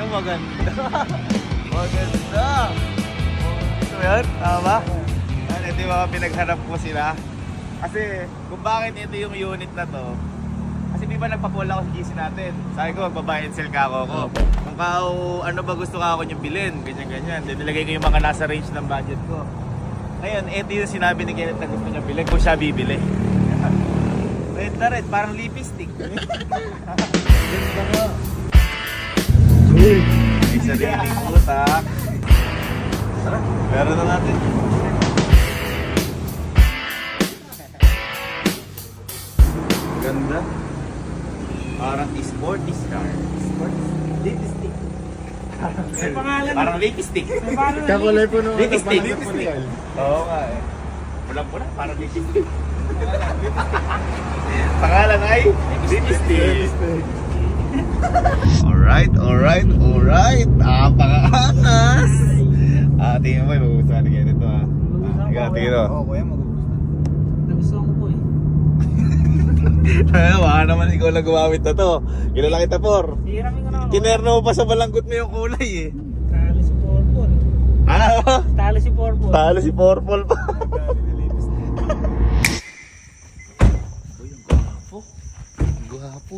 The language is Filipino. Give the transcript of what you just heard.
maganda. Maganda. Ito yan, tama? Yan, ito yung mga pinagharap ko sila. Kasi kung bakit ito yung unit na to, kasi di ba nagpa-call ako sa GC natin. Sabi ko, magbabuy and sell ka ako. Kung ano ba gusto ka ako niyong bilhin, ganyan-ganyan. Then nilagay ko yung mga nasa range ng budget ko. Ngayon, ito yung sinabi ni Kenneth na gusto niya bilhin kung siya bibili. Red na red, parang lipstick. Ganda nga. May sariling utak. Tara, meron na natin. Ganda. Parang sporty star. Lipstick. May pangalan. Parang lipstick. May pangalan. Kakulay po nung Lipstick. Lipstick. Oo nga eh. Pulang-pula, parang lipstick. Pangalan ay lipstick. Alright. Napaka-angas. Tingin mo, magugustuhan ni Kenneth to ha. Tingin mo. Oo, kuya, magugustuhan. Nagustuhan ko po eh. Baka naman ikaw lang gumamit na to. Kilala kita, Por. Hiramin ko naman. Tinerno mo pa sa balanggot mo yung kulay eh. Talo si Purple. Ano? Talo si Purple. Talo si Purple pa. Uy, ang gwapo. Ang gwapo.